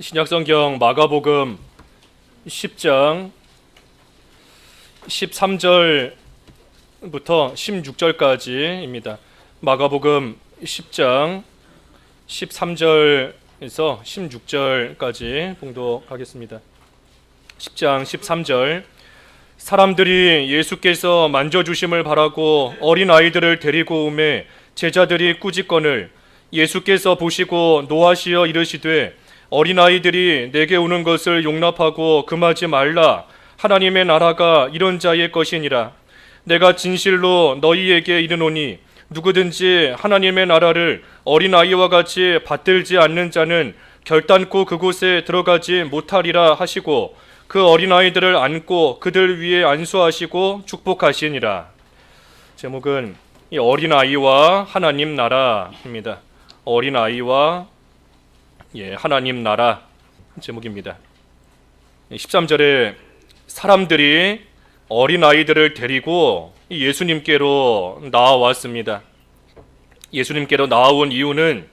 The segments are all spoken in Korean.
신약성경 마가복음 10장 13절부터 16절까지입니다. 마가복음 10장 13절에서 16절까지 봉독하겠습니다. 10장 13절. 사람들이 예수께서 만져주심을 바라고 어린아이들을 데리고 오매 제자들이 꾸짖거늘 예수께서 보시고 노하시어 이르시되 어린아이들이 내게 오는 것을 용납하고 금하지 말라. 하나님의 나라가 이런 자의 것이니라. 내가 진실로 너희에게 이르노니 누구든지 하나님의 나라를 어린아이와 같이 받들지 않는 자는 결단코 그곳에 들어가지 못하리라 하시고 그 어린아이들을 안고 그들 위에 안수하시고 축복하시니라. 제목은 이 어린아이와 하나님 나라입니다. 어린아이와 하나님 나라 제목입니다. 13절에 사람들이 어린아이들을 데리고 예수님께로 나와왔습니다. 예수님께로 나온 이유는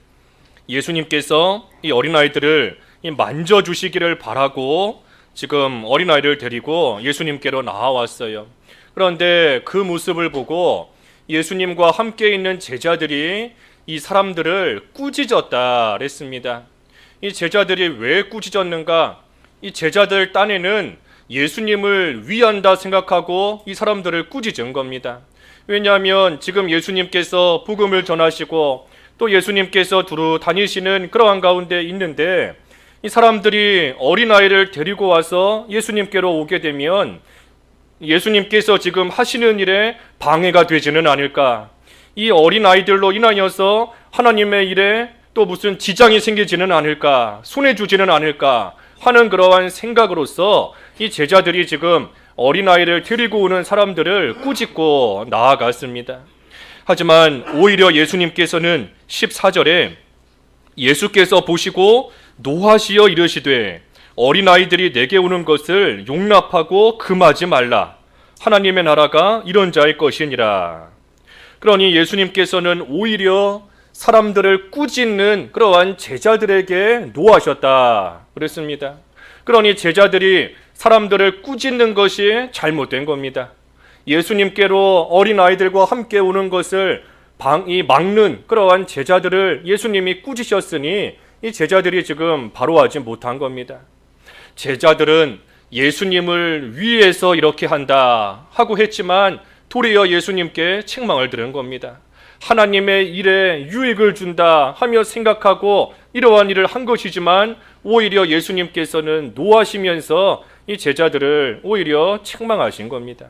예수님께서 이 어린아이들을 만져주시기를 바라고 지금 어린아이를 데리고 예수님께로 나와왔어요. 그런데 그 모습을 보고 예수님과 함께 있는 제자들이 이 사람들을 꾸짖었다 그랬습니다. 이 제자들이 왜 꾸짖었는가? 이 제자들 딴에는 예수님을 위한다 생각하고 이 사람들을 꾸짖은 겁니다. 왜냐하면 지금 예수님께서 복음을 전하시고 또 예수님께서 두루 다니시는 그러한 가운데 있는데 이 사람들이 어린아이를 데리고 와서 예수님께로 오게 되면 예수님께서 지금 하시는 일에 방해가 되지는 않을까? 이 어린아이들로 인하여서 하나님의 일에 또 무슨 지장이 생기지는 않을까, 손해주지는 않을까 하는 그러한 생각으로서 이 제자들이 지금 어린아이를 데리고 오는 사람들을 꾸짖고 나아갔습니다. 하지만 오히려 예수님께서는 14절에 예수께서 보시고 노하시어 이르시되 어린아이들이 내게 오는 것을 용납하고 금하지 말라. 하나님의 나라가 이런 자의 것이니라. 그러니 예수님께서는 오히려 사람들을 꾸짖는 그러한 제자들에게 노하셨다 그랬습니다. 그러니 제자들이 사람들을 꾸짖는 것이 잘못된 겁니다. 예수님께로 어린아이들과 함께 오는 것을 막는 그러한 제자들을 예수님이 꾸짖으셨으니 이 제자들이 지금 바로 하지 못한 겁니다. 제자들은 예수님을 위해서 이렇게 한다 하고 했지만 도리어 예수님께 책망을 들은 겁니다. 하나님의 일에 유익을 준다 하며 생각하고 이러한 일을 한 것이지만 오히려 예수님께서는 노하시면서 이 제자들을 오히려 책망하신 겁니다.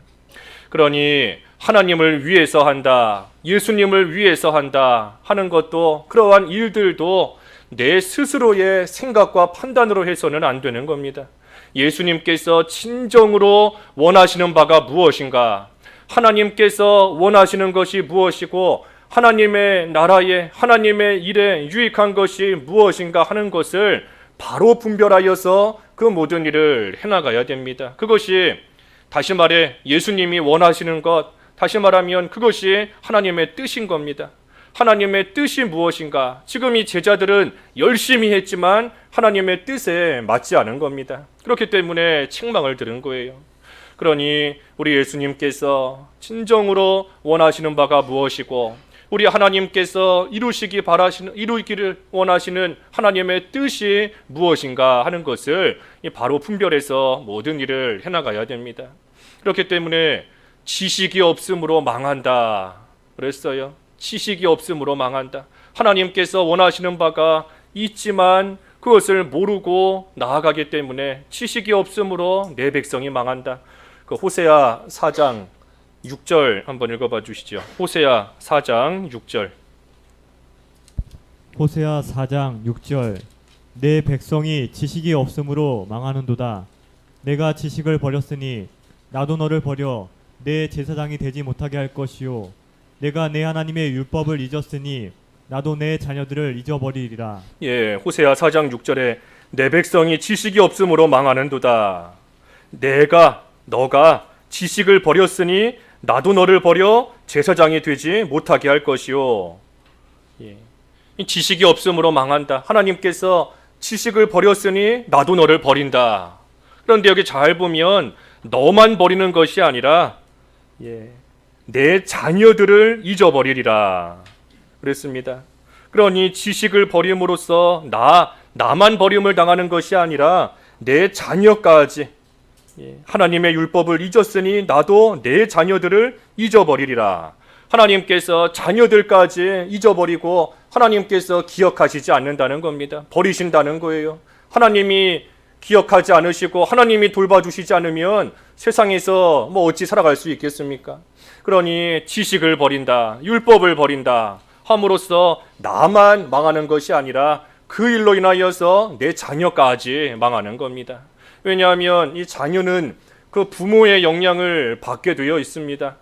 그러니 하나님을 위해서 한다, 예수님을 위해서 한다 하는 것도 그러한 일들도 내 스스로의 생각과 판단으로 해서는 안 되는 겁니다. 예수님께서 진정으로 원하시는 바가 무엇인가? 하나님께서 원하시는 것이 무엇이고 하나님의 나라에 하나님의 일에 유익한 것이 무엇인가 하는 것을 바로 분별하여서 그 모든 일을 해나가야 됩니다. 그것이 다시 말해 예수님이 원하시는 것, 다시 말하면 그것이 하나님의 뜻인 겁니다. 하나님의 뜻이 무엇인가? 지금 이 제자들은 열심히 했지만 하나님의 뜻에 맞지 않은 겁니다. 그렇기 때문에 책망을 들은 거예요. 그러니 우리 예수님께서 진정으로 원하시는 바가 무엇이고 우리 하나님께서 이루기를 원하시는 하나님의 뜻이 무엇인가 하는 것을 바로 분별해서 모든 일을 해나가야 됩니다. 그렇기 때문에 지식이 없으므로 망한다 그랬어요. 지식이 없으므로 망한다. 하나님께서 원하시는 바가 있지만 그것을 모르고 나아가기 때문에 지식이 없으므로 내 백성이 망한다. 그 호세아 4장 6절 한번 읽어봐 주시죠. 호세아 4장 6절. 호세아 4장 6절. 내 백성이 지식이 없으므로 망하는도다. 내가 지식을 버렸으니 나도 너를 버려 내 제사장이 되지 못하게 할 것이요 내가 내 하나님의 율법을 잊었으니 나도 내 자녀들을 잊어버리리라. 호세아 4장 6절에 내 백성이 지식이 없으므로 망하는도다. 너가 지식을 버렸으니 나도 너를 버려 제사장이 되지 못하게 할 것이요. 이 지식이 없으므로 망한다. 하나님께서 지식을 버렸으니 나도 너를 버린다. 그런데 여기 잘 보면 너만 버리는 것이 아니라 내 자녀들을 잊어버리리라 그랬습니다. 그러니 지식을 버림으로써 나만 버림을 당하는 것이 아니라 내 자녀까지 하나님의 율법을 잊었으니 나도 내 자녀들을 잊어버리리라. 하나님께서 자녀들까지 잊어버리고 하나님께서 기억하시지 않는다는 겁니다. 버리신다는 거예요. 하나님이 기억하지 않으시고 하나님이 돌봐주시지 않으면 세상에서 어찌 살아갈 수 있겠습니까? 그러니 지식을 버린다, 율법을 버린다 함으로써 나만 망하는 것이 아니라 그 일로 인하여서 내 자녀까지 망하는 겁니다. 왜냐하면 이 자녀는 그 부모의 영향을 받게 되어 있습니다.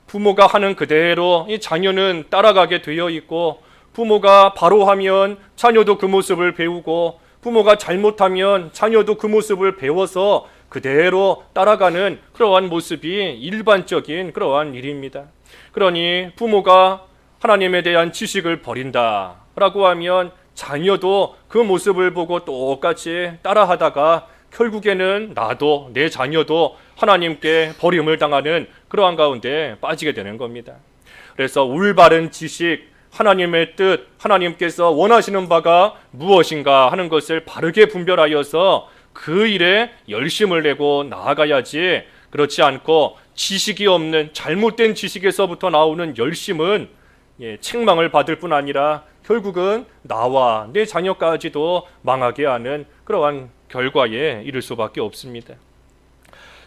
부모가 하는 그대로 이 자녀는 따라가게 되어 있고, 부모가 바로 하면 자녀도 그 모습을 배우고, 부모가 잘못하면 자녀도 그 모습을 배워서 그대로 따라가는 그러한 모습이 일반적인 그러한 일입니다. 그러니 부모가 하나님에 대한 지식을 버린다라고 하면 자녀도 그 모습을 보고 똑같이 따라하다가 결국에는 나도 내 자녀도 하나님께 버림을 당하는 그러한 가운데 빠지게 되는 겁니다. 그래서 올바른 지식, 하나님의 뜻, 하나님께서 원하시는 바가 무엇인가 하는 것을 바르게 분별하여서 그 일에 열심을 내고 나아가야지, 그렇지 않고 지식이 없는 잘못된 지식에서부터 나오는 열심은 책망을 받을 뿐 아니라 결국은 나와 내 자녀까지도 망하게 하는 그러한 결과에 이를 수밖에 없습니다.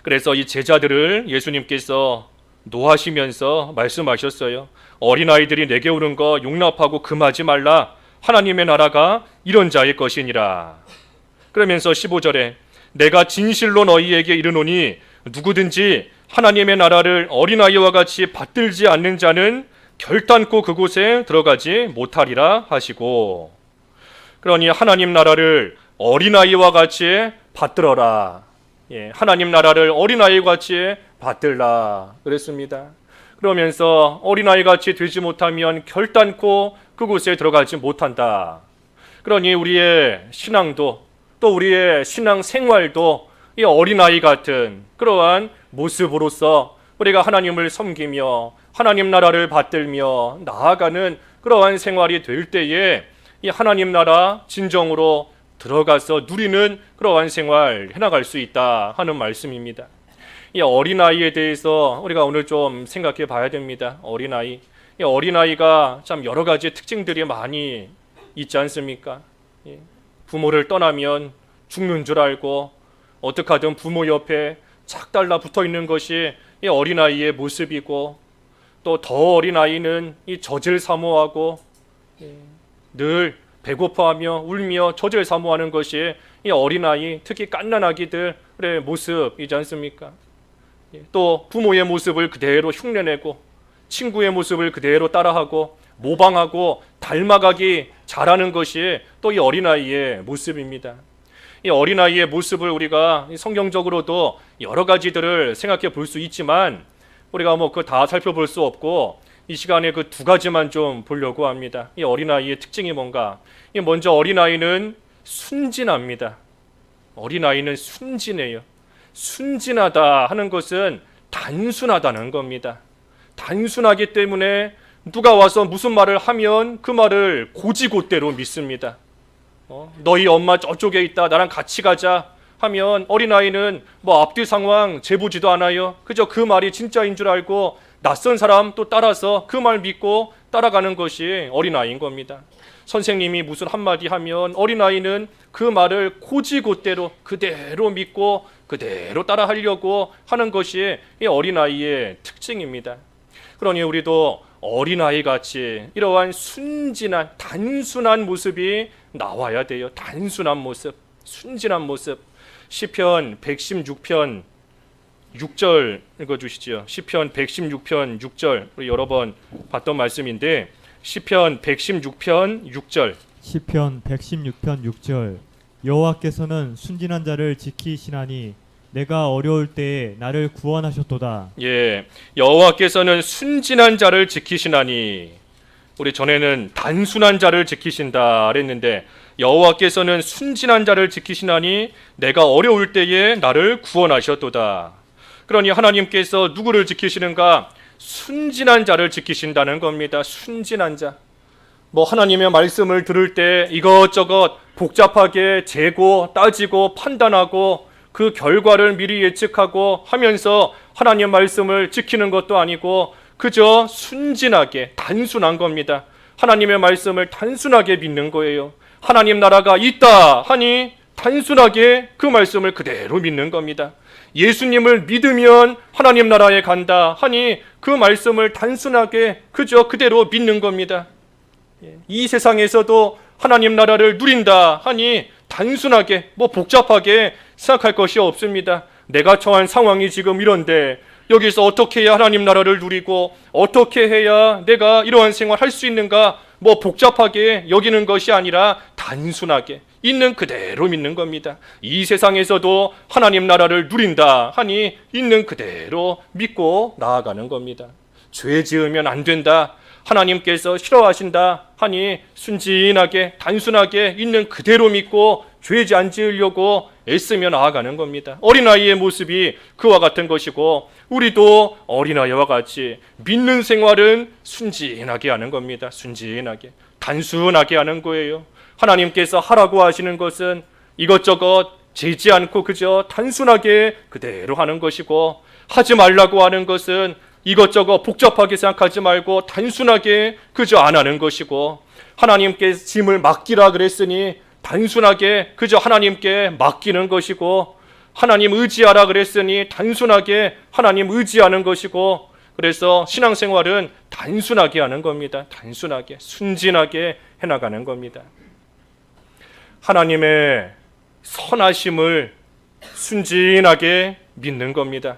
그래서 이 제자들을 예수님께서 노하시면서 말씀하셨어요. 어린아이들이 내게 오는 거 용납하고 금하지 말라. 하나님의 나라가 이런 자의 것이니라. 그러면서 15절에 내가 진실로 너희에게 이르노니 누구든지 하나님의 나라를 어린아이와 같이 받들지 않는 자는 결단코 그곳에 들어가지 못하리라 하시고, 그러니 하나님 나라를 어린아이와 같이 받들어라. 하나님 나라를 어린아이와 같이 받들라 그랬습니다. 그러면서 어린아이같이 되지 못하면 결단코 그곳에 들어가지 못한다. 그러니 우리의 신앙도 또 우리의 신앙 생활도 이 어린아이 같은 그러한 모습으로서 우리가 하나님을 섬기며 하나님 나라를 받들며 나아가는 그러한 생활이 될 때에 이 하나님 나라 진정으로 들어가서 누리는 그러한 생활 해나갈 수 있다 하는 말씀입니다. 이 어린아이에 대해서 우리가 오늘 좀 생각해 봐야 됩니다. 어린아이. 이 어린아이가 참 여러 가지 특징들이 많이 있지 않습니까? 부모를 떠나면 죽는 줄 알고 어떻게 하든 부모 옆에 착 달라 붙어 있는 것이 이 어린아이의 모습이고, 또 더 어린아이는 이 젖을 사모하고 늘 배고파하며 울며 젖을 사모하는 것이 이 어린아이, 특히 갓난아기들의 모습이지 않습니까? 또 부모의 모습을 그대로 흉내내고 친구의 모습을 그대로 따라하고 모방하고 닮아가기 잘하는 것이 또 이 어린아이의 모습입니다. 이 어린아이의 모습을 우리가 성경적으로도 여러 가지들을 생각해 볼 수 있지만 우리가 그거 다 살펴볼 수 없고 이 시간에 그 두 가지만 좀 보려고 합니다. 이 어린아이의 특징이 뭔가? 먼저 어린아이는 순진합니다. 어린아이는 순진해요. 순진하다 하는 것은 단순하다는 겁니다. 단순하기 때문에 누가 와서 무슨 말을 하면 그 말을 고지고대로 믿습니다. 너희 엄마 저쪽에 있다, 나랑 같이 가자 하면 어린아이는 앞뒤 상황 재보지도 않아요. 그저 그 말이 진짜인 줄 알고 낯선 사람 또 따라서 그 말 믿고 따라가는 것이 어린아이인 겁니다. 선생님이 무슨 한마디 하면 어린아이는 그 말을 고지고대로 그대로 믿고 그대로 따라하려고 하는 것이 이 어린아이의 특징입니다. 그러니 우리도 어린아이같이 이러한 순진한 단순한 모습이 나와야 돼요. 단순한 모습, 순진한 모습. 시편 116편 6절 읽어주시죠. 시편 116편 6절, 우리 여러 번 봤던 말씀인데 시편 116편 6절. 시편 116편 6절. 여호와께서는 순진한 자를 지키시나니 내가 어려울 때에 나를 구원하셨도다. 여호와께서는 순진한 자를 지키시나니 우리 전에는 단순한 자를 지키신다 그랬는데 여호와께서는 순진한 자를 지키시나니 내가 어려울 때에 나를 구원하셨도다. 그러니 하나님께서 누구를 지키시는가? 순진한 자를 지키신다는 겁니다. 순진한 자. 뭐 하나님의 말씀을 들을 때 이것저것 복잡하게 재고 따지고 판단하고 그 결과를 미리 예측하고 하면서 하나님 말씀을 지키는 것도 아니고 그저 순진하게 단순한 겁니다. 하나님의 말씀을 단순하게 믿는 거예요. 하나님 나라가 있다 하니 단순하게 그 말씀을 그대로 믿는 겁니다. 예수님을 믿으면 하나님 나라에 간다 하니 그 말씀을 단순하게 그저 그대로 믿는 겁니다. 이 세상에서도 하나님 나라를 누린다 하니 단순하게 뭐 복잡하게 생각할 것이 없습니다. 내가 처한 상황이 지금 이런데 여기서 어떻게 해야 하나님 나라를 누리고 어떻게 해야 내가 이러한 생활 할 수 있는가 뭐 복잡하게 여기는 것이 아니라 단순하게 있는 그대로 믿는 겁니다. 이 세상에서도 하나님 나라를 누린다 하니 있는 그대로 믿고 나아가는 겁니다. 죄 지으면 안 된다, 하나님께서 싫어하신다 하니 순진하게 단순하게 있는 그대로 믿고 죄지 안 지으려고 애쓰며 나아가는 겁니다. 어린아이의 모습이 그와 같은 것이고 우리도 어린아이와 같이 믿는 생활은 순진하게 하는 겁니다. 순진하게 단순하게 하는 거예요. 하나님께서 하라고 하시는 것은 이것저것 재지 않고 그저 단순하게 그대로 하는 것이고 하지 말라고 하는 것은 이것저것 복잡하게 생각하지 말고 단순하게 그저 안 하는 것이고 하나님께 짐을 맡기라 그랬으니 단순하게 그저 하나님께 맡기는 것이고 하나님 의지하라 그랬으니 단순하게 하나님 의지하는 것이고 그래서 신앙생활은 단순하게 하는 겁니다. 단순하게 순진하게 해나가는 겁니다. 하나님의 선하심을 순진하게 믿는 겁니다.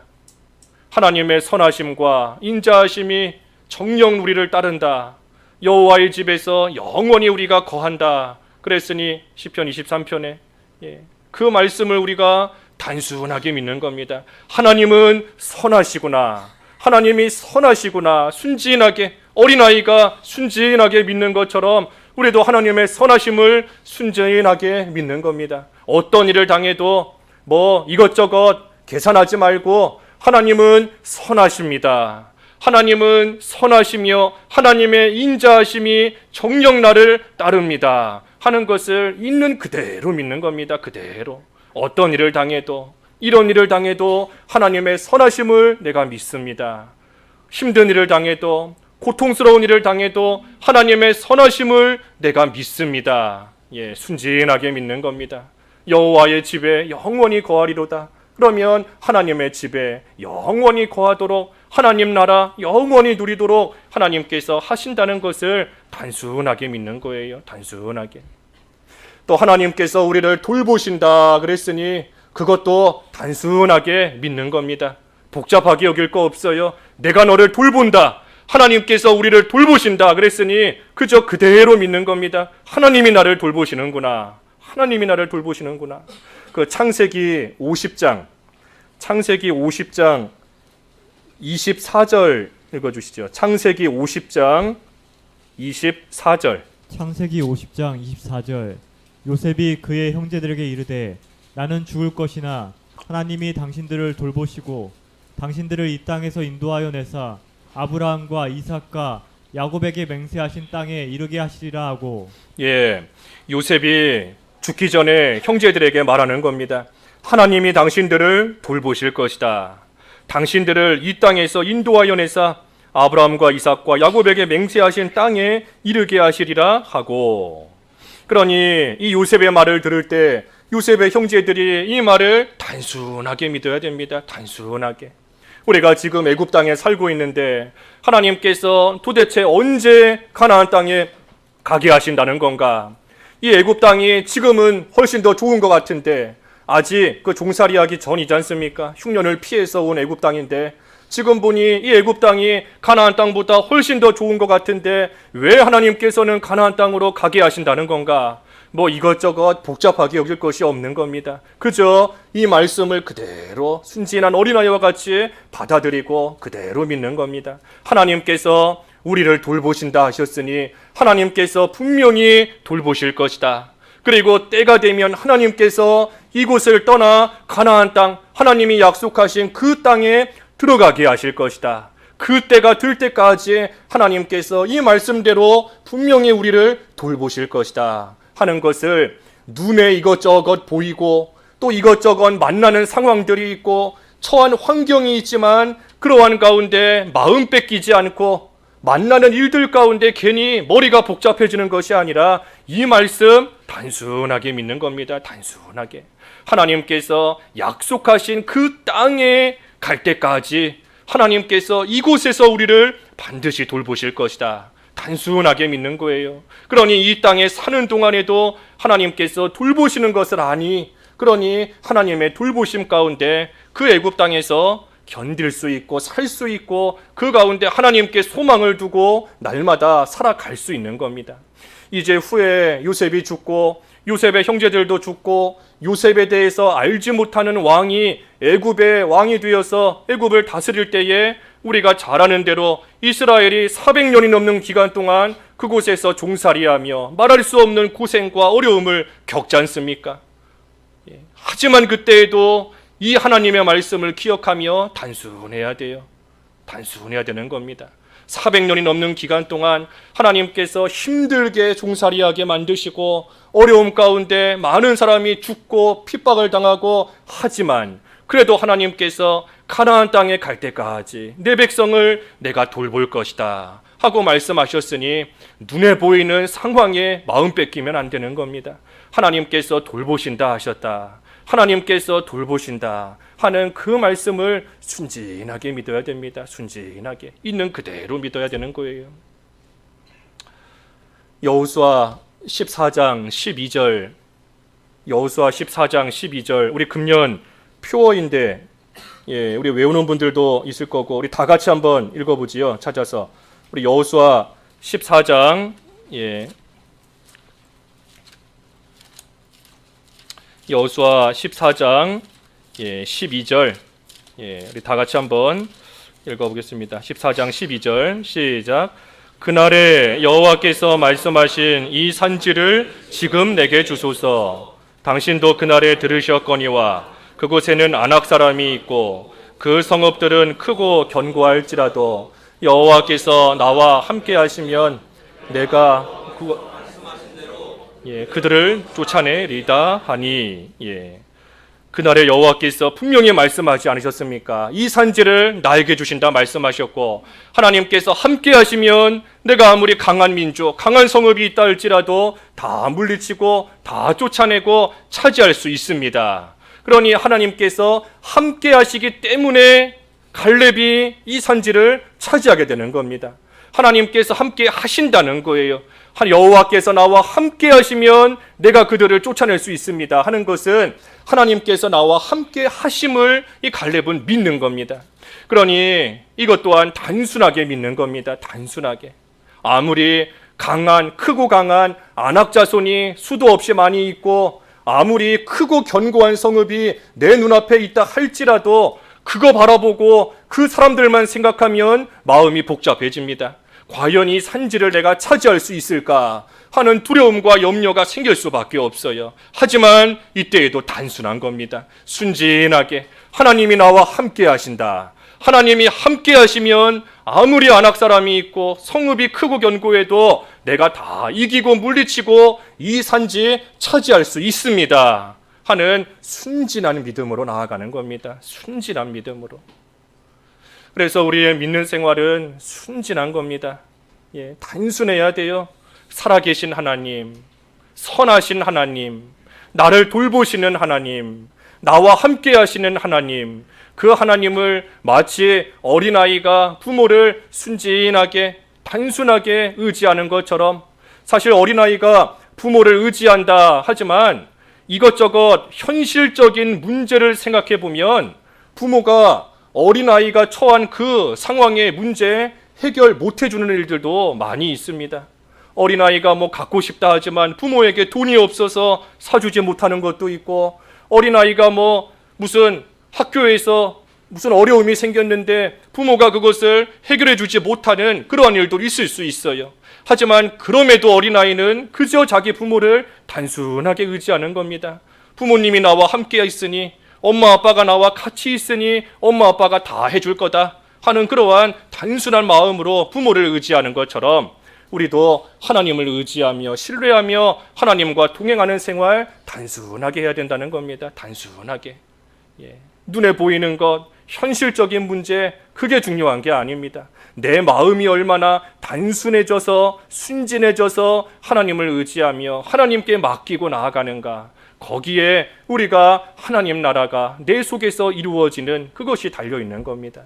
하나님의 선하심과 인자하심이 정녕 우리를 따른다. 여호와의 집에서 영원히 우리가 거한다. 그랬으니 시편 23편에 그 말씀을 우리가 단순하게 믿는 겁니다. 하나님은 선하시구나. 하나님이 선하시구나. 순진하게 어린아이가 순진하게 믿는 것처럼 우리도 하나님의 선하심을 순진하게 믿는 겁니다. 어떤 일을 당해도 뭐 이것저것 계산하지 말고 하나님은 선하십니다. 하나님은 선하시며 하나님의 인자하심이 정녕 나를 따릅니다 하는 것을 있는 그대로 믿는 겁니다. 그대로 어떤 일을 당해도 이런 일을 당해도 하나님의 선하심을 내가 믿습니다. 힘든 일을 당해도 고통스러운 일을 당해도 하나님의 선하심을 내가 믿습니다. 순진하게 믿는 겁니다. 여호와의 집에 영원히 거하리로다. 그러면 하나님의 집에 영원히 거하도록 하나님 나라 영원히 누리도록 하나님께서 하신다는 것을 단순하게 믿는 거예요. 단순하게. 또 하나님께서 우리를 돌보신다 그랬으니 그것도 단순하게 믿는 겁니다. 복잡하게 여길 거 없어요. 내가 너를 돌본다. 하나님께서 우리를 돌보신다 그랬으니 그저 그대로 믿는 겁니다. 하나님이 나를 돌보시는구나. 하나님이 나를 돌보시는구나. 그 창세기 50장 24절 읽어주시죠. 창세기 50장 24절. 창세기 50장 24절. 요셉이 그의 형제들에게 이르되 나는 죽을 것이나 하나님이 당신들을 돌보시고 당신들을 이 땅에서 인도하여 내사 아브라함과 이삭과 야곱에게 맹세하신 땅에 이르게 하시리라 하고. 요셉이 죽기 전에 형제들에게 말하는 겁니다. 하나님이 당신들을 돌보실 것이다. 당신들을 이 땅에서 인도하여 내사 아브라함과 이삭과 야곱에게 맹세하신 땅에 이르게 하시리라 하고. 그러니 이 요셉의 말을 들을 때 요셉의 형제들이 이 말을 단순하게 믿어야 됩니다. 단순하게. 우리가 지금 애굽 땅에 살고 있는데 하나님께서 도대체 언제 가나안 땅에 가게 하신다는 건가? 이 애굽 땅이 지금은 훨씬 더 좋은 것 같은데 아직 그 종살이하기 전이지 않습니까? 흉년을 피해서 온 애굽 땅인데 지금 보니 이 애굽 땅이 가나안 땅보다 훨씬 더 좋은 것 같은데 왜 하나님께서는 가나안 땅으로 가게 하신다는 건가? 뭐 이것저것 복잡하게 여길 것이 없는 겁니다. 그저 이 말씀을 그대로 순진한 어린아이와 같이 받아들이고 그대로 믿는 겁니다. 하나님께서 우리를 돌보신다 하셨으니 하나님께서 분명히 돌보실 것이다. 그리고 때가 되면 하나님께서 이곳을 떠나 가나안 땅, 하나님이 약속하신 그 땅에 들어가게 하실 것이다. 그 때가 들 때까지 하나님께서 이 말씀대로 분명히 우리를 돌보실 것이다 하는 것을 눈에 이것저것 보이고 또 이것저것 만나는 상황들이 있고 처한 환경이 있지만 그러한 가운데 마음 뺏기지 않고 만나는 일들 가운데 괜히 머리가 복잡해지는 것이 아니라 이 말씀 단순하게 믿는 겁니다. 단순하게 하나님께서 약속하신 그 땅에 갈 때까지 하나님께서 이곳에서 우리를 반드시 돌보실 것이다. 단순하게 믿는 거예요. 그러니 이 땅에 사는 동안에도 하나님께서 돌보시는 것을 아니, 그러니 하나님의 돌보심 가운데 그 애굽 땅에서 견딜 수 있고 살 수 있고 그 가운데 하나님께 소망을 두고 날마다 살아갈 수 있는 겁니다. 이제 후에 요셉이 죽고 요셉의 형제들도 죽고 요셉에 대해서 알지 못하는 왕이 애굽의 왕이 되어서 애굽을 다스릴 때에 우리가 잘 아는 대로 이스라엘이 400년이 넘는 기간 동안 그곳에서 종살이하며 말할 수 없는 고생과 어려움을 겪지 않습니까? 하지만 그때에도 이 하나님의 말씀을 기억하며 단순해야 돼요. 단순해야 되는 겁니다. 400년이 넘는 기간 동안 하나님께서 힘들게 종살이하게 만드시고 어려움 가운데 많은 사람이 죽고 핍박을 당하고 하지만 그래도 하나님께서 가나안 땅에 갈 때까지 내 백성을 내가 돌볼 것이다 하고 말씀하셨으니 눈에 보이는 상황에 마음 뺏기면 안 되는 겁니다. 하나님께서 돌보신다 하셨다. 하나님께서 돌보신다 하는 그 말씀을 순진하게 믿어야 됩니다. 순진하게 있는 그대로 믿어야 되는 거예요. 여호수아 14장 12절 여호수아 14장 12절 우리 금년 표어인데 우리 외우는 분들도 있을 거고 우리 다 같이 한번 읽어보지요. 찾아서 우리 여호수아 14장 여호수아 14장 12절 우리 다 같이 한번 읽어보겠습니다. 14장 12절 시작. 그날에 여호와께서 말씀하신 이 산지를 지금 내게 주소서. 당신도 그날에 들으셨거니와 그곳에는 아낙 사람이 있고 그 성읍들은 크고 견고할지라도 여호와께서 나와 함께 하시면 내가 그들을 쫓아내리다 하니 그날에 여호와께서 분명히 말씀하지 않으셨습니까? 이 산지를 나에게 주신다 말씀하셨고 하나님께서 함께 하시면 내가 아무리 강한 민족, 강한 성읍이 있다 할지라도 다 물리치고 다 쫓아내고 차지할 수 있습니다. 그러니 하나님께서 함께 하시기 때문에 갈렙이 이 산지를 차지하게 되는 겁니다. 하나님께서 함께 하신다는 거예요. 여호와께서 나와 함께 하시면 내가 그들을 쫓아낼 수 있습니다 하는 것은 하나님께서 나와 함께 하심을 이 갈렙은 믿는 겁니다. 그러니 이것 또한 단순하게 믿는 겁니다. 단순하게. 아무리 크고 강한 아낙 자손이 수도 없이 많이 있고 아무리 크고 견고한 성읍이 내 눈앞에 있다 할지라도 그거 바라보고 그 사람들만 생각하면 마음이 복잡해집니다. 과연 이 산지를 내가 차지할 수 있을까 하는 두려움과 염려가 생길 수밖에 없어요. 하지만 이때에도 단순한 겁니다. 순진하게 하나님이 나와 함께 하신다. 하나님이 함께 하시면 아무리 아낙 사람이 있고 성읍이 크고 견고해도 내가 다 이기고 물리치고 이 산지 차지할 수 있습니다 하는 순진한 믿음으로 나아가는 겁니다. 순진한 믿음으로. 그래서 우리의 믿는 생활은 순진한 겁니다. 단순해야 돼요. 살아계신 하나님, 선하신 하나님, 나를 돌보시는 하나님, 나와 함께 하시는 하나님, 그 하나님을 마치 어린아이가 부모를 순진하게 단순하게 의지하는 것처럼 사실 어린아이가 부모를 의지한다 하지만 이것저것 현실적인 문제를 생각해 보면 부모가 어린아이가 처한 그 상황의 문제 해결 못 해주는 일들도 많이 있습니다. 어린아이가 갖고 싶다 하지만 부모에게 돈이 없어서 사주지 못하는 것도 있고 어린아이가 무슨 학교에서 무슨 어려움이 생겼는데 부모가 그것을 해결해 주지 못하는 그러한 일도 있을 수 있어요. 하지만 그럼에도 어린아이는 그저 자기 부모를 단순하게 의지하는 겁니다. 부모님이 나와 함께 있으니, 엄마 아빠가 나와 같이 있으니 엄마 아빠가 다 해줄 거다 하는 그러한 단순한 마음으로 부모를 의지하는 것처럼 우리도 하나님을 의지하며 신뢰하며 하나님과 동행하는 생활 단순하게 해야 된다는 겁니다. 단순하게. 눈에 보이는 것, 현실적인 문제, 그게 중요한 게 아닙니다. 내 마음이 얼마나 단순해져서 순진해져서 하나님을 의지하며 하나님께 맡기고 나아가는가, 거기에 우리가 하나님 나라가 내 속에서 이루어지는 그것이 달려있는 겁니다.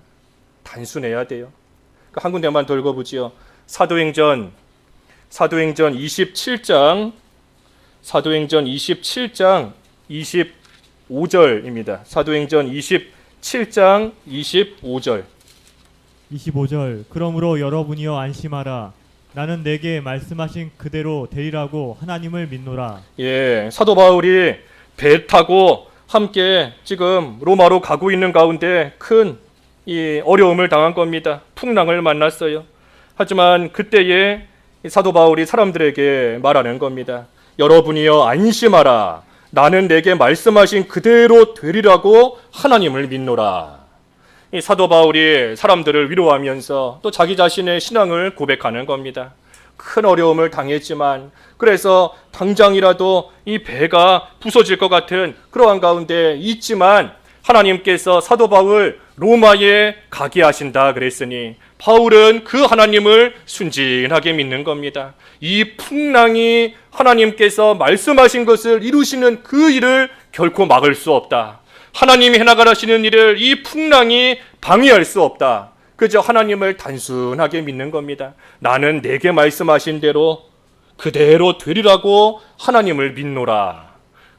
단순해야 돼요. 한 군데만 더 읽어보지요. 사도행전 27장 25절입니다. 사도행전 27장 25절. 25절. 그러므로 여러분이여 안심하라. 나는 내게 말씀하신 그대로 되리라고 하나님을 믿노라. 사도 바울이 배 타고 함께 지금 로마로 가고 있는 가운데 큰 이 어려움을 당한 겁니다. 풍랑을 만났어요. 하지만 그때에 사도 바울이 사람들에게 말하는 겁니다. 여러분이여 안심하라. 나는 내게 말씀하신 그대로 되리라고 하나님을 믿노라. 이 사도 바울이 사람들을 위로하면서 또 자기 자신의 신앙을 고백하는 겁니다. 큰 어려움을 당했지만, 그래서 당장이라도 이 배가 부서질 것 같은 그러한 가운데 있지만 하나님께서 사도 바울 로마에 가게 하신다 그랬으니 바울은 그 하나님을 순진하게 믿는 겁니다. 이 풍랑이 하나님께서 말씀하신 것을 이루시는 그 일을 결코 막을 수 없다. 하나님이 해나가시는 일을 이 풍랑이 방해할 수 없다. 그저 하나님을 단순하게 믿는 겁니다. 나는 내게 말씀하신 대로 그대로 되리라고 하나님을 믿노라.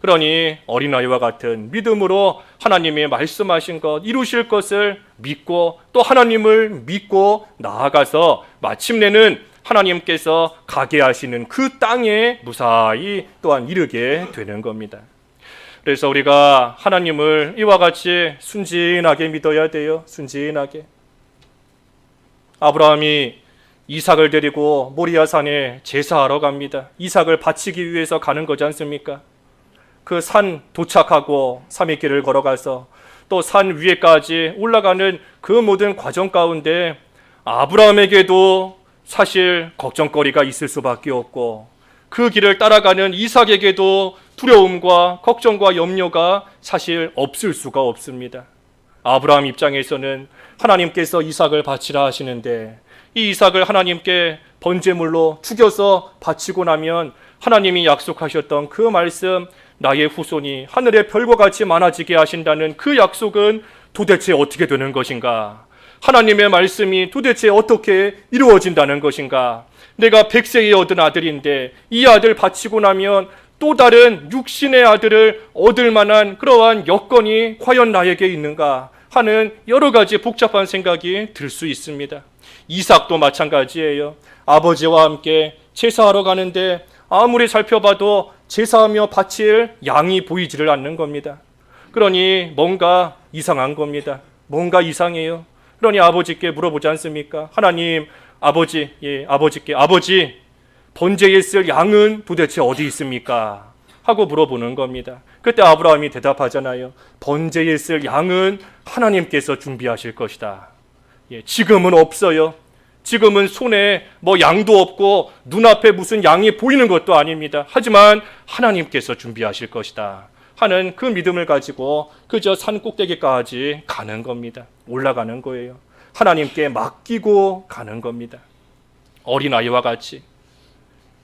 그러니 어린아이와 같은 믿음으로 하나님이 말씀하신 것, 이루실 것을 믿고 또 하나님을 믿고 나아가서 마침내는 하나님께서 가게 하시는 그 땅에 무사히 또한 이르게 되는 겁니다. 그래서 우리가 하나님을 이와 같이 순진하게 믿어야 돼요. 순진하게. 아브라함이 이삭을 데리고 모리아산에 제사하러 갑니다. 이삭을 바치기 위해서 가는 거지 않습니까? 그 산 도착하고 3일 길을 걸어가서 또 산 위에까지 올라가는 그 모든 과정 가운데 아브라함에게도 사실 걱정거리가 있을 수밖에 없고, 그 길을 따라가는 이삭에게도 두려움과 걱정과 염려가 사실 없을 수가 없습니다. 아브라함 입장에서는 하나님께서 이삭을 바치라 하시는데 이 이삭을 하나님께 번제물로 죽여서 바치고 나면 하나님이 약속하셨던 그 말씀, 나의 후손이 하늘의 별과 같이 많아지게 하신다는 그 약속은 도대체 어떻게 되는 것인가? 하나님의 말씀이 도대체 어떻게 이루어진다는 것인가? 내가 100세에 얻은 아들인데 이 아들 바치고 나면 또 다른 육신의 아들을 얻을 만한 그러한 여건이 과연 나에게 있는가 하는 여러 가지 복잡한 생각이 들 수 있습니다. 이삭도 마찬가지예요. 아버지와 함께 제사하러 가는데 아무리 살펴봐도 제사하며 바칠 양이 보이지를 않는 겁니다. 그러니 뭔가 이상한 겁니다. 뭔가 이상해요. 그러니 아버지께 물어보지 않습니까? 하나님, 아버지께 아버지, 번제에 쓸 양은 도대체 어디 있습니까? 하고 물어보는 겁니다. 그때 아브라함이 대답하잖아요. 번제에 쓸 양은 하나님께서 준비하실 것이다. 지금은 없어요. 지금은 손에 양도 없고 눈앞에 무슨 양이 보이는 것도 아닙니다. 하지만 하나님께서 준비하실 것이다 하는 그 믿음을 가지고 그저 산 꼭대기까지 가는 겁니다. 올라가는 거예요. 하나님께 맡기고 가는 겁니다. 어린아이와 같이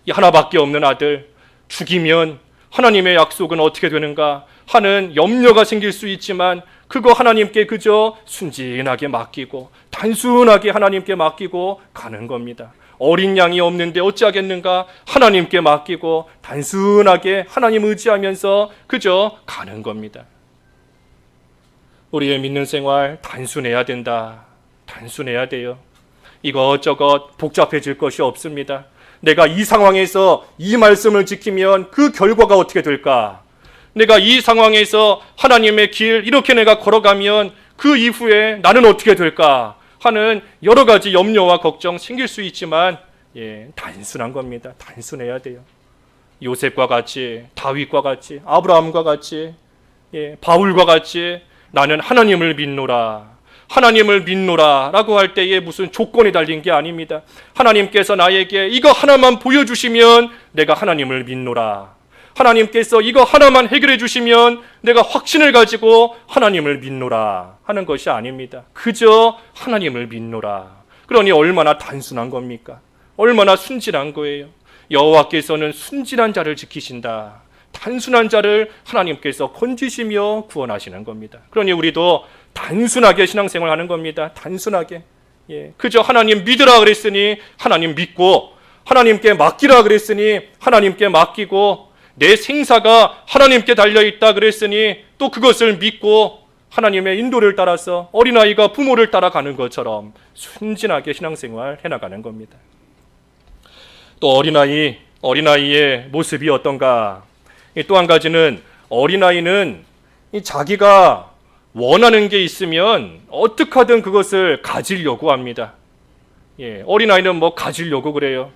이 하나밖에 없는 아들 죽이면 하나님의 약속은 어떻게 되는가 하는 염려가 생길 수 있지만 그거 하나님께 그저 순진하게 맡기고 단순하게 하나님께 맡기고 가는 겁니다. 어린 양이 없는데 어찌하겠는가? 하나님께 맡기고 단순하게 하나님 의지하면서 그저 가는 겁니다. 우리의 믿는 생활 단순해야 된다. 단순해야 돼요. 이것저것 복잡해질 것이 없습니다. 내가 이 상황에서 이 말씀을 지키면 그 결과가 어떻게 될까? 내가 이 상황에서 하나님의 길 이렇게 내가 걸어가면 그 이후에 나는 어떻게 될까 하는 여러 가지 염려와 걱정 생길 수 있지만 단순한 겁니다. 단순해야 돼요. 요셉과 같이, 다윗과 같이, 아브라함과 같이, 바울과 같이 나는 하나님을 믿노라, 하나님을 믿노라 라고 할 때에 무슨 조건이 달린 게 아닙니다. 하나님께서 나에게 이거 하나만 보여주시면 내가 하나님을 믿노라, 하나님께서 이거 하나만 해결해 주시면 내가 확신을 가지고 하나님을 믿노라 하는 것이 아닙니다. 그저 하나님을 믿노라. 그러니 얼마나 단순한 겁니까? 얼마나 순진한 거예요. 여호와께서는 순진한 자를 지키신다. 단순한 자를 하나님께서 건지시며 구원하시는 겁니다. 그러니 우리도 단순하게 신앙생활 하는 겁니다. 단순하게. 그저 하나님 믿으라 그랬으니 하나님 믿고, 하나님께 맡기라 그랬으니 하나님께 맡기고, 내 생사가 하나님께 달려있다 그랬으니 또 그것을 믿고 하나님의 인도를 따라서 어린아이가 부모를 따라가는 것처럼 순진하게 신앙생활 해나가는 겁니다. 또 어린아이의 모습이 어떤가? 또 한 가지는 어린아이는 자기가 원하는 게 있으면 어떻게 하든 그것을 가지려고 합니다. 어린아이는 뭐 가지려고 그래요.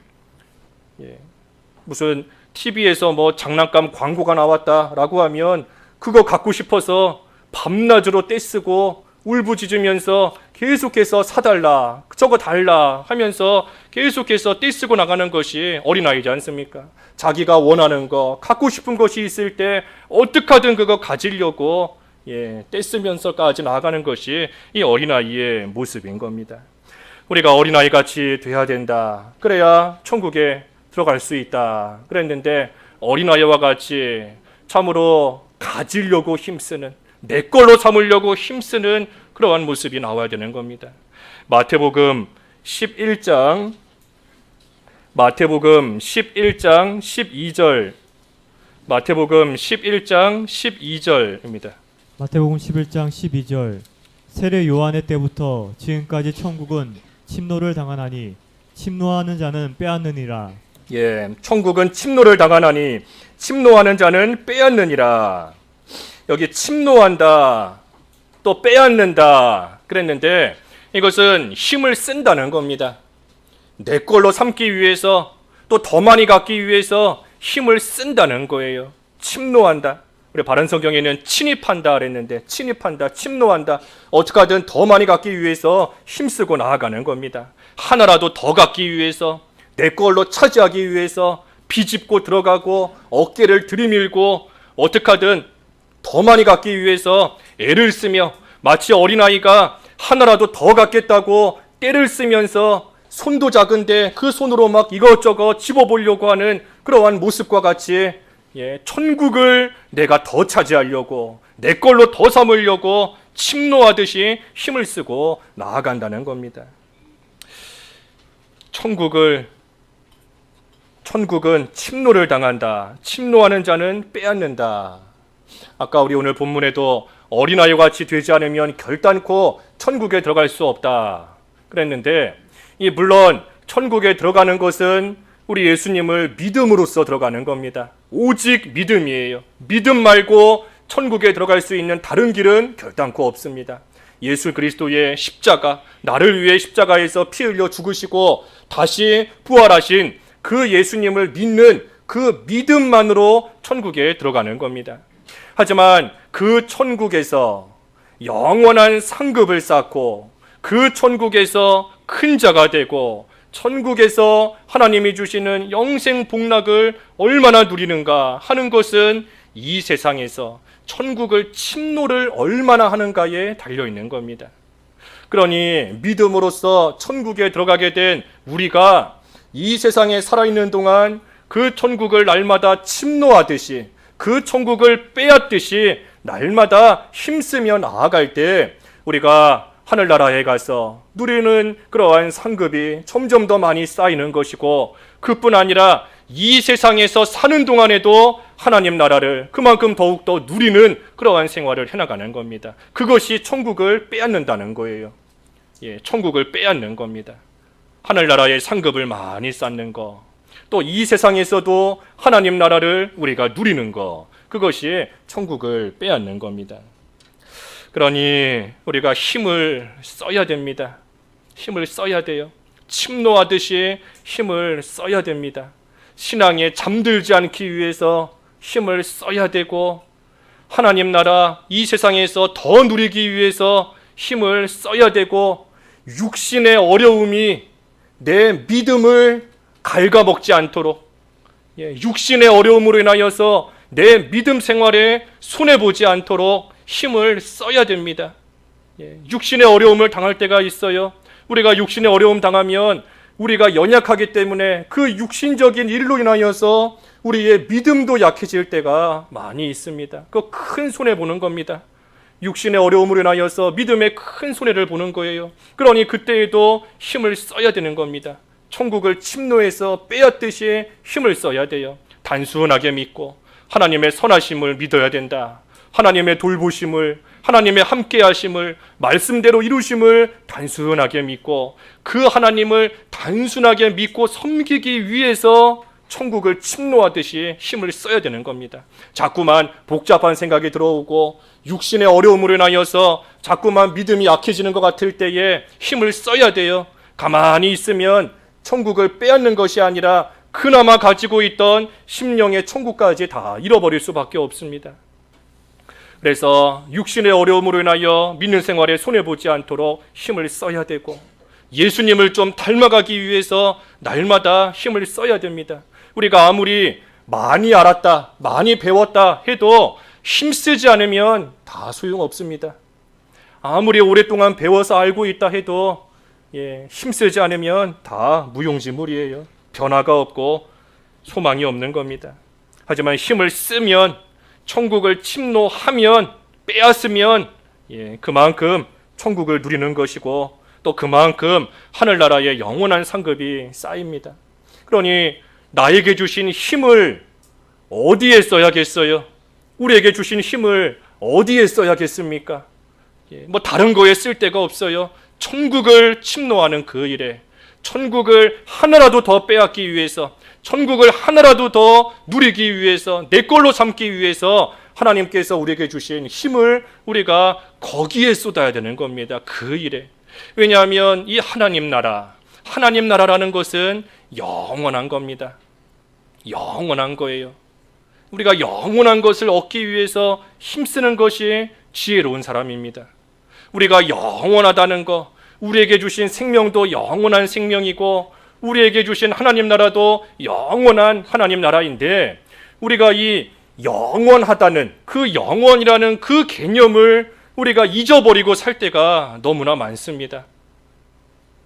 무슨 TV에서 뭐 장난감 광고가 나왔다라고 하면 그거 갖고 싶어서 밤낮으로 떼쓰고 울부짖으면서 계속해서 사달라, 저거 달라 하면서 계속해서 떼쓰고 나가는 것이 어린아이지 않습니까? 자기가 원하는 거, 갖고 싶은 것이 있을 때 어떻게 하든 그거 가지려고 떼쓰면서까지 나아가는 것이 이 어린아이의 모습인 겁니다. 우리가 어린아이 같이 돼야 된다. 그래야 천국에 들어갈 수 있다 그랬는데 어린아이와 같이 참으로 가지려고 힘쓰는, 내 걸로 삼으려고 힘쓰는 그러한 모습이 나와야 되는 겁니다. 마태복음 11장 12절 마태복음 11장 12절입니다. 마태복음 11장 12절 세례 요한의 때부터 지금까지 천국은 침노를 당하나니 침노하는 자는 빼앗느니라. 천국은 침노를 당하나니 침노하는 자는 빼앗느니라. 여기 침노한다, 또 빼앗는다 그랬는데 이것은 힘을 쓴다는 겁니다. 내 걸로 삼기 위해서, 또 더 많이 갖기 위해서 힘을 쓴다는 거예요. 침노한다. 우리 바른 성경에는 침입한다 그랬는데 침입한다, 침노한다. 어떻게 하든 더 많이 갖기 위해서 힘쓰고 나아가는 겁니다. 하나라도 더 갖기 위해서, 내 걸로 차지하기 위해서 비집고 들어가고 어깨를 들이밀고 어떻게 하든 더 많이 갖기 위해서 애를 쓰며, 마치 어린아이가 하나라도 더 갖겠다고 떼를 쓰면서 손도 작은데 그 손으로 막 이것저것 집어보려고 하는 그러한 모습과 같이 천국을 내가 더 차지하려고, 내 걸로 더 삼으려고 침노하듯이 힘을 쓰고 나아간다는 겁니다. 천국은 침노를 당한다. 침노하는 자는 빼앗는다. 아까 우리 오늘 본문에도 어린아이와 같이 되지 않으면 결단코 천국에 들어갈 수 없다 그랬는데, 물론 천국에 들어가는 것은 우리 예수님을 믿음으로써 들어가는 겁니다. 오직 믿음이에요. 믿음 말고 천국에 들어갈 수 있는 다른 길은 결단코 없습니다. 예수 그리스도의 십자가, 나를 위해 십자가에서 피 흘려 죽으시고 다시 부활하신 그 예수님을 믿는 그 믿음만으로 천국에 들어가는 겁니다. 하지만 그 천국에서 영원한 상급을 쌓고, 그 천국에서 큰 자가 되고, 천국에서 하나님이 주시는 영생 복락을 얼마나 누리는가 하는 것은 이 세상에서 천국을 침노를 얼마나 하는가에 달려있는 겁니다. 그러니 믿음으로써 천국에 들어가게 된 우리가 이 세상에 살아있는 동안 그 천국을 날마다 침노하듯이, 그 천국을 빼앗듯이 날마다 힘쓰며 나아갈 때 우리가 하늘나라에 가서 누리는 그러한 상급이 점점 더 많이 쌓이는 것이고, 그뿐 아니라 이 세상에서 사는 동안에도 하나님 나라를 그만큼 더욱더 누리는 그러한 생활을 해나가는 겁니다. 그것이 천국을 빼앗는다는 거예요. 천국을 빼앗는 겁니다. 하늘나라의 상급을 많이 쌓는 거, 또 이 세상에서도 하나님 나라를 우리가 누리는 거, 그것이 천국을 빼앗는 겁니다. 그러니 우리가 힘을 써야 됩니다. 힘을 써야 돼요. 침노하듯이 힘을 써야 됩니다. 신앙에 잠들지 않기 위해서 힘을 써야 되고, 하나님 나라 이 세상에서 더 누리기 위해서 힘을 써야 되고, 육신의 어려움이 내 믿음을 갉아먹지 않도록, 육신의 어려움으로 인하여서 내 믿음 생활에 손해보지 않도록 힘을 써야 됩니다. 육신의 어려움을 당할 때가 있어요. 우리가 육신의 어려움 당하면 우리가 연약하기 때문에 그 육신적인 일로 인하여서 우리의 믿음도 약해질 때가 많이 있습니다. 그 큰 손해보는 겁니다. 육신의 어려움으로 인하여서 믿음에 큰 손해를 보는 거예요. 그러니 그때에도 힘을 써야 되는 겁니다. 천국을 침노해서 빼앗듯이 힘을 써야 돼요. 단순하게 믿고 하나님의 선하심을 믿어야 된다. 하나님의 돌보심을, 하나님의 함께하심을, 말씀대로 이루심을 단순하게 믿고 그 하나님을 단순하게 믿고 섬기기 위해서 천국을 침노하듯이 힘을 써야 되는 겁니다. 자꾸만 복잡한 생각이 들어오고 육신의 어려움으로 인하여서 자꾸만 믿음이 약해지는 것 같을 때에 힘을 써야 돼요. 가만히 있으면 천국을 빼앗는 것이 아니라 그나마 가지고 있던 심령의 천국까지 다 잃어버릴 수밖에 없습니다. 그래서 육신의 어려움으로 인하여 믿는 생활에 손해보지 않도록 힘을 써야 되고, 예수님을 좀 닮아가기 위해서 날마다 힘을 써야 됩니다. 우리가 아무리 많이 알았다, 많이 배웠다 해도 힘쓰지 않으면 다 소용없습니다. 아무리 오랫동안 배워서 알고 있다 해도 힘쓰지 않으면 다 무용지물이에요. 변화가 없고 소망이 없는 겁니다. 하지만 힘을 쓰면, 천국을 침노하면, 빼앗으면 그만큼 천국을 누리는 것이고 또 그만큼 하늘나라의 영원한 상급이 쌓입니다. 그러니 나에게 주신 힘을 어디에 써야겠어요? 우리에게 주신 힘을 어디에 써야겠습니까? 뭐 다른 거에 쓸 데가 없어요. 천국을 침노하는 그 일에, 천국을 하나라도 더 빼앗기 위해서, 천국을 하나라도 더 누리기 위해서, 내 걸로 삼기 위해서 하나님께서 우리에게 주신 힘을 우리가 거기에 쏟아야 되는 겁니다. 그 일에. 왜냐하면 이 하나님 나라라는 것은 영원한 겁니다. 영원한 거예요. 우리가 영원한 것을 얻기 위해서 힘쓰는 것이 지혜로운 사람입니다. 우리가 영원하다는 것, 우리에게 주신 생명도 영원한 생명이고 우리에게 주신 하나님 나라도 영원한 하나님 나라인데, 우리가 이 영원하다는 그 영원이라는 그 개념을 우리가 잊어버리고 살 때가 너무나 많습니다.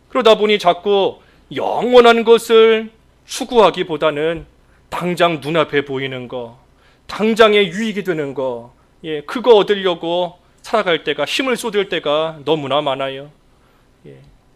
그러다 보니 자꾸 영원한 것을 추구하기보다는 당장 눈앞에 보이는 거, 당장의 유익이 되는 거, 그거 얻으려고 살아갈 때가, 힘을 쏟을 때가 너무나 많아요.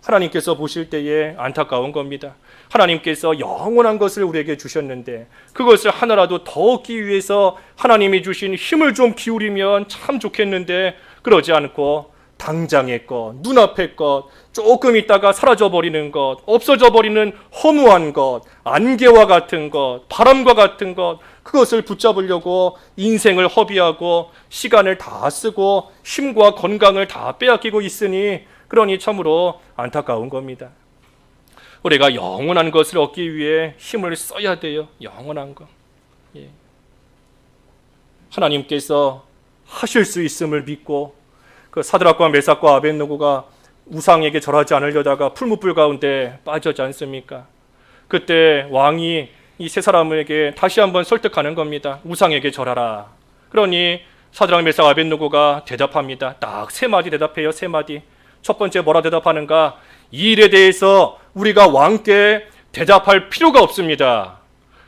하나님께서 보실 때에 안타까운 겁니다. 하나님께서 영원한 것을 우리에게 주셨는데 그것을 하나라도 더 얻기 위해서 하나님이 주신 힘을 좀 기울이면 참 좋겠는데 그러지 않고 당장의 것, 눈앞의 것, 조금 있다가 사라져버리는 것, 없어져버리는 허무한 것, 안개와 같은 것, 바람과 같은 것, 그것을 붙잡으려고 인생을 허비하고 시간을 다 쓰고 힘과 건강을 다 빼앗기고 있으니, 그러니 참으로 안타까운 겁니다. 우리가 영원한 것을 얻기 위해 힘을 써야 돼요. 영원한 것. 하나님께서 하실 수 있음을 믿고, 그 사드락과 메삭과 아벳느고가 우상에게 절하지 않으려다가 풀무불 가운데 빠졌지 않습니까? 그때 왕이 이 세 사람에게 다시 한번 설득하는 겁니다. 우상에게 절하라. 그러니 사드락, 메삭, 아벳느고가 대답합니다. 딱 세 마디 대답해요. 세 마디. 첫 번째 뭐라 대답하는가? 이 일에 대해서 우리가 왕께 대답할 필요가 없습니다.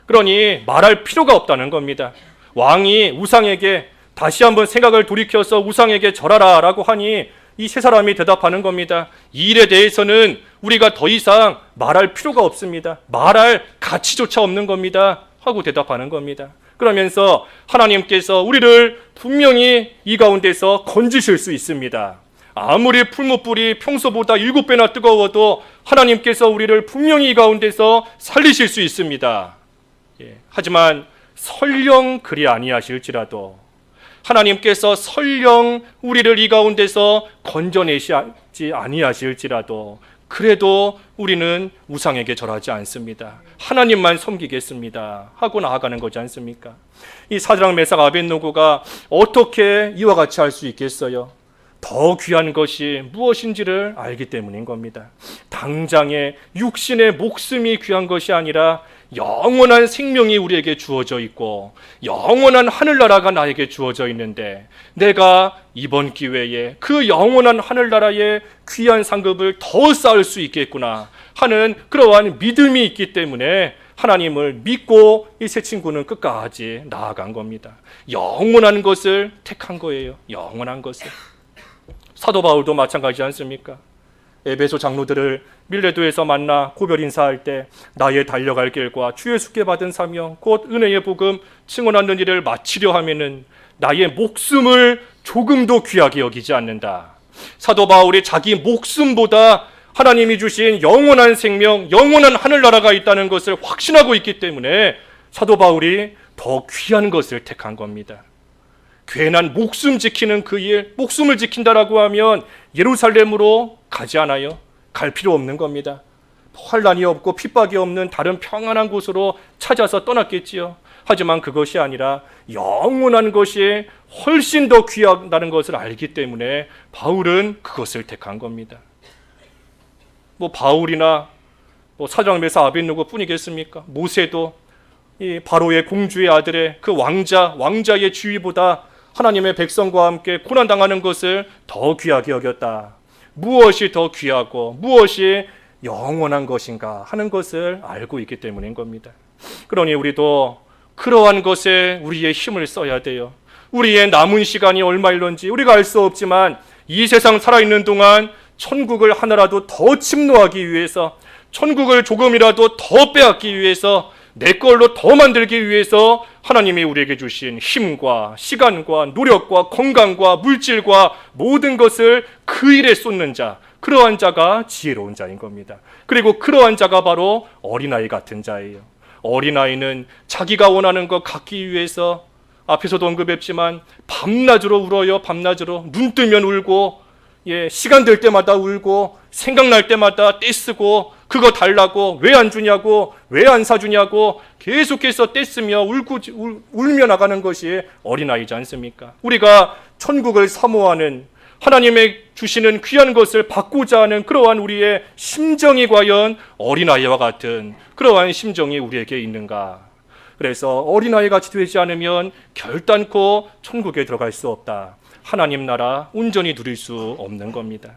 그러니 말할 필요가 없다는 겁니다. 왕이 우상에게 다시 한번 생각을 돌이켜서 우상에게 절하라 라고 하니 이 세 사람이 대답하는 겁니다. 이 일에 대해서는 우리가 더 이상 말할 필요가 없습니다. 말할 가치조차 없는 겁니다. 하고 대답하는 겁니다. 그러면서 하나님께서 우리를 분명히 이 가운데서 건지실 수 있습니다. 아무리 풀무불이 평소보다 7배나 뜨거워도 하나님께서 우리를 분명히 이 가운데서 살리실 수 있습니다. 하지만 설령 그리 아니하실지라도 하나님께서 설령 우리를 이 가운데서 건져내시지 아니하실지라도 그래도 우리는 우상에게 절하지 않습니다. 하나님만 섬기겠습니다 하고 나아가는 거지 않습니까? 이 사드락 메삭 아벳노고가 어떻게 이와 같이 할 수 있겠어요? 더 귀한 것이 무엇인지를 알기 때문인 겁니다. 당장의 육신의 목숨이 귀한 것이 아니라 영원한 생명이 우리에게 주어져 있고 영원한 하늘나라가 나에게 주어져 있는데 내가 이번 기회에 그 영원한 하늘나라의 귀한 상급을 더 쌓을 수 있겠구나 하는 그러한 믿음이 있기 때문에 하나님을 믿고 이 세 친구는 끝까지 나아간 겁니다. 영원한 것을 택한 거예요. 영원한 것을. 사도 바울도 마찬가지지 않습니까? 에베소 장로들을 밀레도에서 만나 고별 인사할 때 나의 달려갈 길과 주 예수께 받은 사명 곧 은혜의 복음 증언하는 일을 마치려 하면은 나의 목숨을 조금도 귀하게 여기지 않는다. 사도 바울이 자기 목숨보다 하나님이 주신 영원한 생명, 영원한 하늘나라가 있다는 것을 확신하고 있기 때문에 사도 바울이 더 귀한 것을 택한 겁니다. 괜한 목숨 지키는 그 일, 목숨을 지킨다라고 하면 예루살렘으로 가지 않아요. 갈 필요 없는 겁니다. 환난이 없고 핍박이 없는 다른 평안한 곳으로 찾아서 떠났겠지요. 하지만 그것이 아니라 영원한 것이 훨씬 더 귀하다는 것을 알기 때문에 바울은 그것을 택한 겁니다. 바울이나 사드락 메삭 아벳노고 뿐이겠습니까? 모세도 이 바로의 공주의 아들의 그 왕자의 지위보다 하나님의 백성과 함께 고난당하는 것을 더 귀하게 여겼다. 무엇이 더 귀하고 무엇이 영원한 것인가 하는 것을 알고 있기 때문인 겁니다. 그러니 우리도 그러한 것에 우리의 힘을 써야 돼요. 우리의 남은 시간이 얼마일런지 우리가 알 수 없지만 이 세상 살아있는 동안 천국을 하나라도 더 침노하기 위해서, 천국을 조금이라도 더 빼앗기 위해서, 내 걸로 더 만들기 위해서 하나님이 우리에게 주신 힘과 시간과 노력과 건강과 물질과 모든 것을 그 일에 쏟는 자, 그러한 자가 지혜로운 자인 겁니다. 그리고 그러한 자가 바로 어린아이 같은 자예요. 어린아이는 자기가 원하는 것 갖기 위해서 앞에서도 언급했지만 밤낮으로 울어요. 밤낮으로 눈 뜨면 울고, 시간 될 때마다 울고, 생각날 때마다 떼쓰고, 그거 달라고, 왜 안 주냐고, 왜 안 사주냐고 계속해서 떼쓰며 울며 나가는 것이 어린아이지 않습니까? 우리가 천국을 사모하는, 하나님의 주시는 귀한 것을 받고자 하는 그러한 우리의 심정이 과연 어린아이와 같은 그러한 심정이 우리에게 있는가? 그래서 어린아이 같이 되지 않으면 결단코 천국에 들어갈 수 없다. 하나님 나라 온전히 누릴 수 없는 겁니다.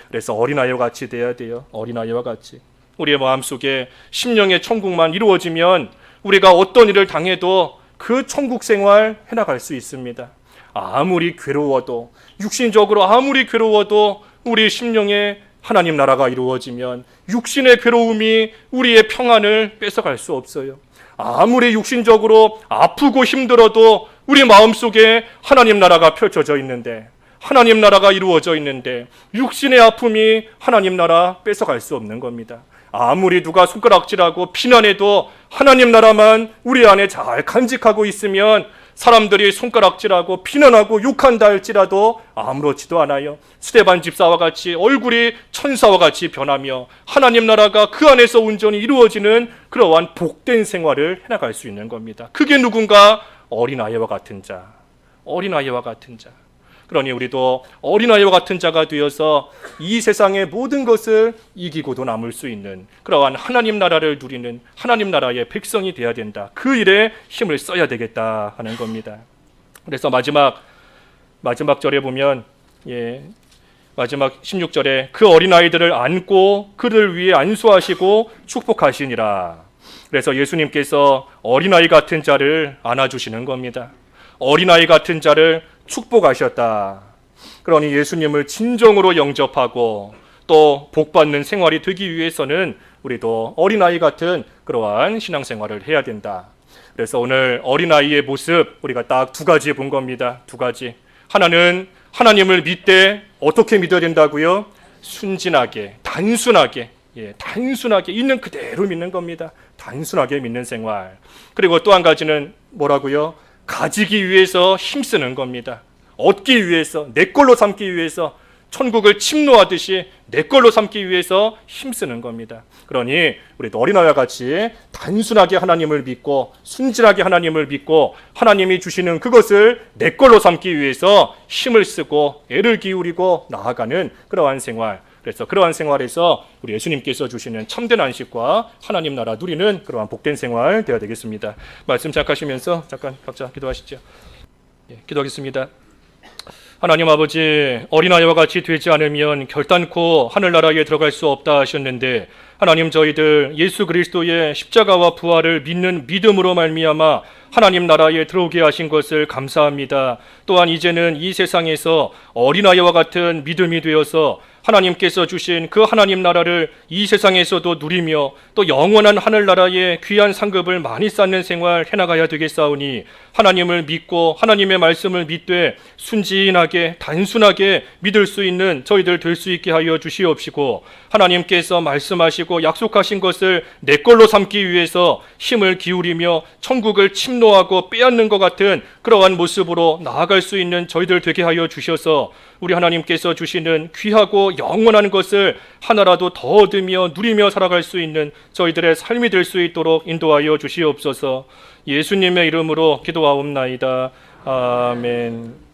그래서 어린아이와 같이 돼야 돼요. 어린아이와 같이. 우리의 마음속에 심령의 천국만 이루어지면 우리가 어떤 일을 당해도 그 천국 생활 해나갈 수 있습니다. 아무리 괴로워도, 육신적으로 아무리 괴로워도 우리 심령에 하나님 나라가 이루어지면 육신의 괴로움이 우리의 평안을 뺏어갈 수 없어요. 아무리 육신적으로 아프고 힘들어도 우리 마음속에 하나님 나라가 펼쳐져 있는데, 하나님 나라가 이루어져 있는데 육신의 아픔이 하나님 나라 뺏어갈 수 없는 겁니다. 아무리 누가 손가락질하고 비난해도 하나님 나라만 우리 안에 잘 간직하고 있으면 사람들이 손가락질하고 비난하고 욕한다 할지라도 아무렇지도 않아요. 스데반 집사와 같이 얼굴이 천사와 같이 변하며 하나님 나라가 그 안에서 온전히 이루어지는 그러한 복된 생활을 해나갈 수 있는 겁니다. 그게 누군가? 어린아이와 같은 자, 어린아이와 같은 자. 그러니 우리도 어린아이와 같은 자가 되어서 이 세상의 모든 것을 이기고도 남을 수 있는 그러한 하나님 나라를 누리는 하나님 나라의 백성이 되어야 된다. 그 일에 힘을 써야 되겠다 하는 겁니다. 그래서 마지막 절에 보면 마지막 16절에 그 어린아이들을 안고 그를 위해 안수하시고 축복하시니라. 그래서 예수님께서 어린아이 같은 자를 안아주시는 겁니다. 어린아이 같은 자를 축복하셨다. 그러니 예수님을 진정으로 영접하고 또 복받는 생활이 되기 위해서는 우리도 어린아이 같은 그러한 신앙생활을 해야 된다. 그래서 오늘 어린아이의 모습 우리가 딱 두 가지 본 겁니다. 두 가지. 하나는 하나님을 믿되 어떻게 믿어야 된다고요? 순진하게, 단순하게 있는 그대로 믿는 겁니다. 단순하게 믿는 생활. 그리고 또 한 가지는 뭐라고요? 가지기 위해서 힘쓰는 겁니다. 얻기 위해서, 내 걸로 삼기 위해서, 천국을 침노하듯이 내 걸로 삼기 위해서 힘쓰는 겁니다. 그러니 우리 어린아이와 같이 단순하게 하나님을 믿고 순진하게 하나님을 믿고 하나님이 주시는 그것을 내 걸로 삼기 위해서 힘을 쓰고 애를 기울이고 나아가는 그러한 생활, 그래서 그러한 생활에서 우리 예수님께서 주시는 참된 안식과 하나님 나라 누리는 그러한 복된 생활 되어야 되겠습니다. 말씀 시작하시면서 잠깐 각자 기도하시죠. 기도하겠습니다. 하나님 아버지, 어린아이와 같이 되지 않으면 결단코 하늘나라에 들어갈 수 없다 하셨는데, 하나님 저희들 예수 그리스도의 십자가와 부활을 믿는 믿음으로 말미암아 하나님 나라에 들어오게 하신 것을 감사합니다. 또한 이제는 이 세상에서 어린아이와 같은 믿음이 되어서 하나님께서 주신 그 하나님 나라를 이 세상에서도 누리며 또 영원한 하늘나라의 귀한 상급을 많이 쌓는 생활 해나가야 되겠사오니, 하나님을 믿고 하나님의 말씀을 믿되 순진하게 단순하게 믿을 수 있는 저희들 될 수 있게 하여 주시옵시고, 하나님께서 말씀하시고 약속하신 것을 내 걸로 삼기 위해서 힘을 기울이며 천국을 침노하고 빼앗는 것 같은 그러한 모습으로 나아갈 수 있는 저희들 되게 하여 주셔서, 우리 하나님께서 주시는 귀하고 영원한 것을 하나라도 더 얻으며 누리며 살아갈 수 있는 저희들의 삶이 될 수 있도록 인도하여 주시옵소서. 예수님의 이름으로 기도하옵나이다. 아멘.